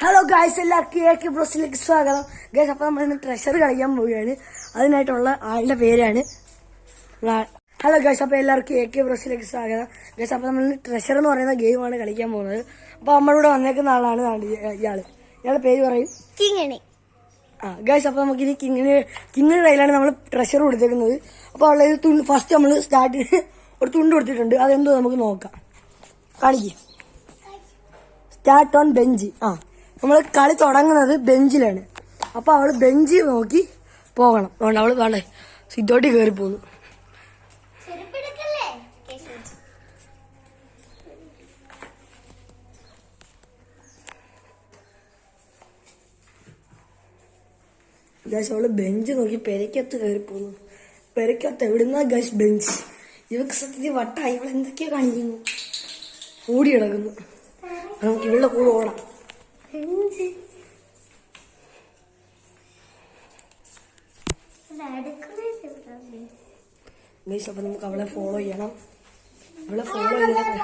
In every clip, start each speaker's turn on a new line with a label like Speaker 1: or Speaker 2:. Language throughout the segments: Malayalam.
Speaker 1: ഹലോ ഗായ്സ്, എല്ലാവർക്കും AK ബ്രോസിലേക്ക് സ്വാഗതം. ഗായ്സ്, അപ്പൊ നമ്മൾ ഇന്ന് ട്രഷർ കളിക്കാൻ പോവുകയാണ്. അതിനായിട്ടുള്ള ആളുടെ പേരാണ്. ഹലോ ഗായ്സ്, അപ്പൊ എല്ലാവർക്കും AK ബ്രോസിലേക്ക് സ്വാഗതം. ഗായ്സ്, അപ്പൊ നമ്മൾ ട്രഷർ എന്ന് പറയുന്ന ഗെയിമാണ് കളിക്കാൻ പോകുന്നത്. അപ്പൊ നമ്മളിവിടെ വന്നേക്കുന്ന ആളാണ് ഇയാളുടെ പേര് പറയും.
Speaker 2: കിങ്ങിണി.
Speaker 1: ഗായ്സ്, അപ്പൊ നമുക്ക് ഇനി കിങ്ങിന്റെ കയ്യിലാണ് നമ്മൾ ട്രഷർ കൊടുത്തേക്കുന്നത്. അപ്പൊ അവളുടെ ഫസ്റ്റ് നമ്മൾ സ്റ്റാർട്ട് ഒരു തുണ്ട് കൊടുത്തിട്ടുണ്ട്. അതെന്തോ നമുക്ക് നോക്കാം. കാണിക്കും. Start on bench. നമ്മൾ കളി തുടങ്ങുന്നത് ബെഞ്ചിലാണ്. അപ്പൊ അവള് ബെഞ്ച് നോക്കി പോകണം. അതുകൊണ്ട് അവള് വേണ്ടേ സിറ്റോട്ടി കയറി പോന്നു. ഗൈസ്, അവള് ബെഞ്ച് നോക്കി പെരക്കകത്ത് കയറി പോന്നു. പെരക്കകത്ത് എവിടുന്ന ഗൈസ് ബെഞ്ച്? ഇവക്ക് സത്യത്തിൽ വട്ടായി. ഇവൾ എന്തൊക്കെയാ കാണിക്കുന്നു? ഓടി കിടക്കുന്നു. നമുക്ക് ഇവളുടെ കൂടെ ഓടാം. ഗൈസ്, അപ്പൊ നമുക്ക് അവളെ ഫോളോ ചെയ്യണം. അവളെ ഫോളോ ചെയ്യണം.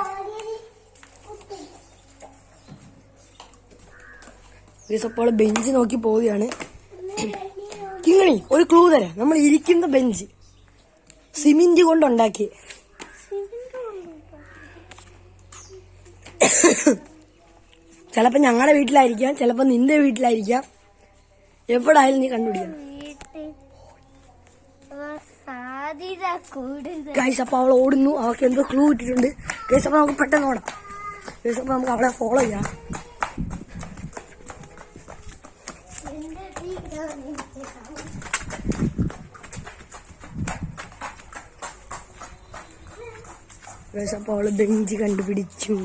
Speaker 1: ഗൈസ്, അപ്പോൾ ബെഞ്ച് നോക്കി പോവുകയാണ്. കിങ്ങണി, ഒരു ക്ലൂ തരാം. നമ്മൾ ഇരിക്കുന്ന ബെഞ്ച് സിമെന്റ് കൊണ്ടുണ്ടാക്കി. ചിലപ്പോ ഞങ്ങളുടെ വീട്ടിലായിരിക്കാം, ചിലപ്പോ നിന്റെ വീട്ടിലായിരിക്കാം. എവിടായാലും നീ കണ്ടുപിടിക്കണം. ഗൈസ്, അപ്പൊ അവൾ ഓടുന്നു. അവൾക്ക് എന്തോ ക്ലൂ ഇട്ടിട്ടുണ്ട്. ഗൈസ്, അപ്പൊ നമുക്ക് പെട്ടെന്ന് ഓടാം. ഗൈസ്, അപ്പൊ നമുക്ക് അവളെ ഫോളോ ചെയ്യാം. ഗൈസ്, അപ്പൊ അവള് ബെഞ്ച് കണ്ടുപിടിച്ചു.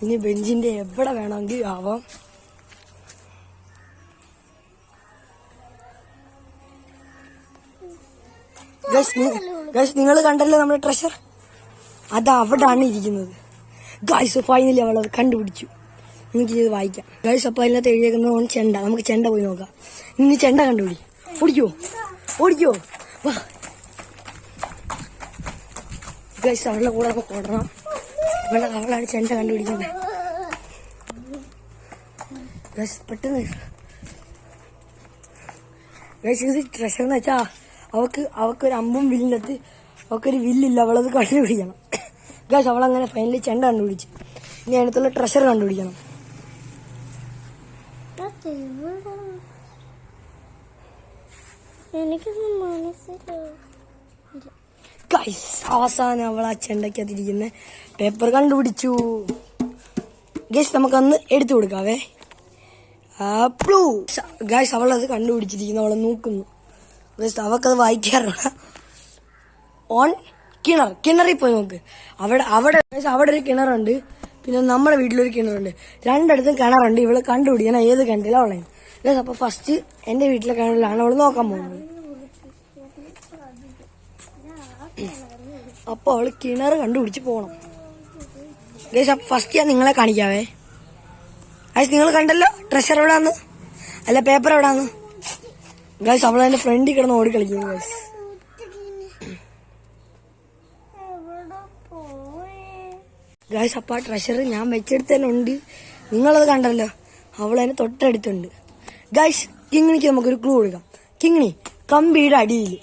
Speaker 1: ഇനി ബെഞ്ചിന്റെ എവിടെ വേണമെങ്കിൽ ആവാം. ഗൈസ്, നിങ്ങൾ കണ്ടല്ലോ നമ്മുടെ ട്രഷർ. അത് അവിടാണ് ഇരിക്കുന്നത്. ഗൈസ്, ഫൈനലി അവളത് കണ്ടുപിടിച്ചു. നിങ്ങൾക്ക് ഇത് വായിക്കാം. ഗൈസ്, അപ്പൊ അതിനകത്ത് എഴുതിയേക്കുന്നതാണ് ചെണ്ട. നമുക്ക് ചെണ്ട പോയി നോക്കാം. ഇനി ചെണ്ട കണ്ടുപിടി. ഓടിക്കോ വാ. ഗൈസ്, അവളുടെ കൂടെ നമുക്ക് ഓടണം. അവളാണ് ചെണ്ട കണ്ടുപിടിക്കുന്നത്. ഗൈസ്, പെട്ടെന്ന്. ഗൈസ്, ഇത് ട്രഷർ എന്ന് വെച്ചാ അവക്കൊരു അമ്പും വില്ലിനകത്ത് അവക്കൊരു വില്ലില്ല. അവളത് കണ്ടുപിടിക്കണം. ഗൈസ്, അവളങ്ങനെ ഫൈനലി ചെണ്ട കണ്ടുപിടിച്ചു. ഇനി അതിനകത്തുള്ള ട്രഷർ കണ്ടുപിടിക്കണം. ഗൈസ്, അവസാനം അവൾ ആ ചെണ്ടയ്ക്കകത്തിരിക്കുന്ന പേപ്പർ കണ്ടുപിടിച്ചു. ഗൈസ്, നമുക്കൊന്ന് എടുത്തു കൊടുക്കാവേ. ഗൈസ്, അവളത് കണ്ടുപിടിച്ചിരിക്കുന്നു. അവളെ നോക്കുന്നു. ഗൈസ്, അവക്കത് വായിക്കാറുള്ള ഓൺ കിണറിൽ പോയി നോക്ക്. അവിടെ ഒരു കിണറുണ്ട്. പിന്നെ നമ്മുടെ വീട്ടിലൊരു കിണറുണ്ട്. രണ്ടിടത്തും കിണറുണ്ട്. ഇവള് കണ്ടുപിടിക്കണം ഏത് കിണറ്റിലാണ് അവളെ. ഗൈസ്, അപ്പൊ ഫസ്റ്റ് എന്റെ വീട്ടിലെ കിണറിലാണ് അവള് നോക്കാൻ പോകുന്നത്. അപ്പൊ അവള് കിണർ കണ്ടുപിടിച്ച് പോണം. ഗൈസ്, അപ്പൊ ഫസ്റ്റ് ഞാൻ നിങ്ങളെ കാണിക്കാവേ. ഗൈസ്, നിങ്ങൾ കണ്ടല്ലോ ട്രഷർ എവിടാന്ന്, അല്ല പേപ്പർ എവിടാന്ന്. ഗൈസ്, അവളെന്റെ ഫ്രണ്ടിൽ കിടന്ന് ഓടി കളിക്കുന്നു. ഗൈസ്, അപ്പൊ ആ ട്രഷർ ഞാൻ വെച്ചെടുത്ത് തന്നെ ഉണ്ട്. നിങ്ങളത് കണ്ടല്ലോ. അവളതിന് തൊട്ടടുത്തുണ്ട്. ഗൈസ്, കിങ്ങിണിക്ക് നമുക്കൊരു ക്ലൂ കൊടുക്കാം. കിങ്ങിണി, കമ്പിയുടെ അടിയിൽ.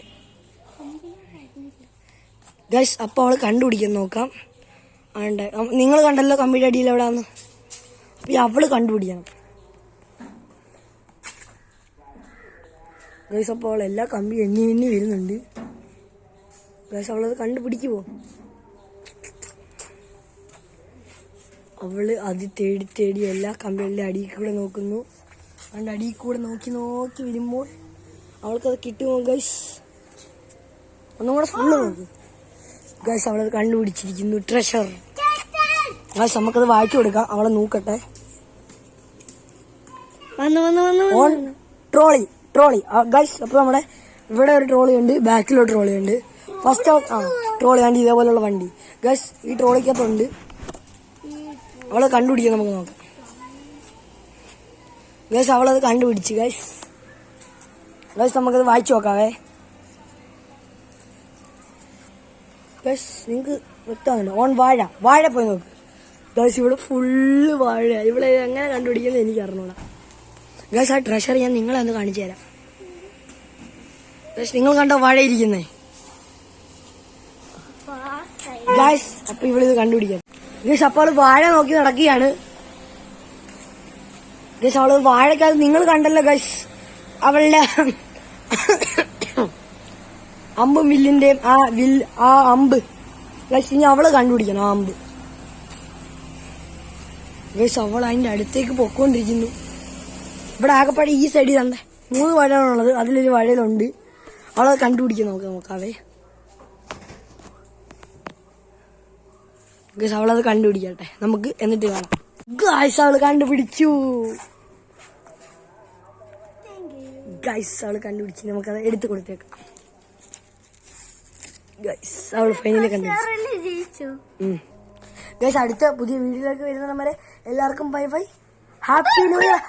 Speaker 1: ഗൈസ്, അപ്പൊ അവള് കണ്ടുപിടിക്കാൻ നോക്കാം. നിങ്ങൾ കണ്ടല്ലോ കമ്പിയുടെ അടിയിൽ എവിടാന്ന്. അപ്പൊ അവള് കണ്ടുപിടിക്കണം. ഗൈസ്, അപ്പോൾ അവൾ എല്ലാ കമ്പി എണ്ണി വരുന്നുണ്ട്. ഗൈസ്, അവളത് കണ്ടുപിടിക്കുമോ? അവള് അത് തേടി എല്ലാ കമ്പികളുടെ അടിയിൽ കൂടെ നോക്കുന്നു. അവളുടെ അടിയിൽ കൂടെ നോക്കി വരുമ്പോൾ അവൾക്കത് കിട്ടുമോ? ഗൈസ്, ഒന്നും കൂടെ ഫുള്ള് നോക്കും. ഗൈസ്, അവളത് കണ്ടുപിടിച്ചിരിക്കുന്നു. ട്രഷർ. ഗൈസ്, നമുക്കത് വായിച്ചു കൊടുക്കാം. അവളെ നോക്കട്ടെ. On trolley. ഗൈസ്, അപ്പൊ നമ്മുടെ ഇവിടെ ഒരു ട്രോളി ഉണ്ട്, ബാക്കിലൊരു ട്രോളി ഉണ്ട്. ഫസ്റ്റ് ട്രോളി വണ്ടി, ഇതേപോലെയുള്ള വണ്ടി. ഗൈസ്, ഈ ട്രോളിക്കകത്തുണ്ട്. അവളെ കണ്ടുപിടിക്കാൻ നമുക്ക് നോക്കാം. ഗൈസ്, അവളത് കണ്ടുപിടിച്ച്. ഗൈസ്, നമുക്കത് വായിച്ചു നോക്കാവേ. ഗൈസ്, നിങ്ങക്ക് വ്യക്തമാണല്ലോ. ഓൺ വാഴ പോയി നോക്ക്. ഗൈസ് ഇവിടെ ഫുള്ള് വാഴ. ഇവിടെ എങ്ങനെ കണ്ടുപിടിക്കുന്നത് എനിക്ക് അറിഞ്ഞൂടാ ഗൈസ്. ആ ട്രഷർ ഞാൻ നിങ്ങളെ ഒന്ന് കാണിച്ചു തരാം ഗൈസ്. നിങ്ങൾ കണ്ടോ വാഴ ഇരിക്കുന്നേ ഗൈസ്? അപ്പൊ ഇവളിത് കണ്ടുപിടിക്കാം ഗൈസ്. അപ്പോൾ അവള് വാഴ നോക്കി നടക്കുകയാണ് ഗൈസ്. അവള് വാഴക്കകത്ത് നിങ്ങൾ കണ്ടല്ലോ ഗൈസ്, അവളുടെ അമ്പ് വില്ലിന്റെയും ആ അമ്പ് ഗൈസ്. ഇനി അവള് കണ്ടുപിടിക്കണം ആ അമ്പ് ഗൈസ്. അവൾ അതിന്റെ അടുത്തേക്ക് പൊക്കോണ്ടിരിക്കുന്നു. ഇവിടെ ആകെപ്പാടെ ഈ സൈഡിൽ തന്നെ 3 വാഴയാണുള്ളത്, അതിലൊരു വാഴയിലുണ്ട്. അവളത് കണ്ടുപിടിക്കും. നോക്കാവേ ഗൈസ്. അവളത് കണ്ടുപിടിക്കട്ടെ നമുക്ക്, എന്നിട്ട് കാണാം ഗൈസ്. അവള് കണ്ടുപിടിച്ചു ഗൈസ്. അവള് കണ്ടുപിടിച്ച് നമുക്കത് എടുത്തു കൊടുത്തേക്കാം ഗൈസ്. അവള് ഫൈനലി കണ്ടുപിടിച്ചു ഗൈസ്. അടുത്ത പുതിയ വീഡിയോയിലേക്ക് വരുന്ന വരെ എല്ലാവർക്കും bye bye, happy new year.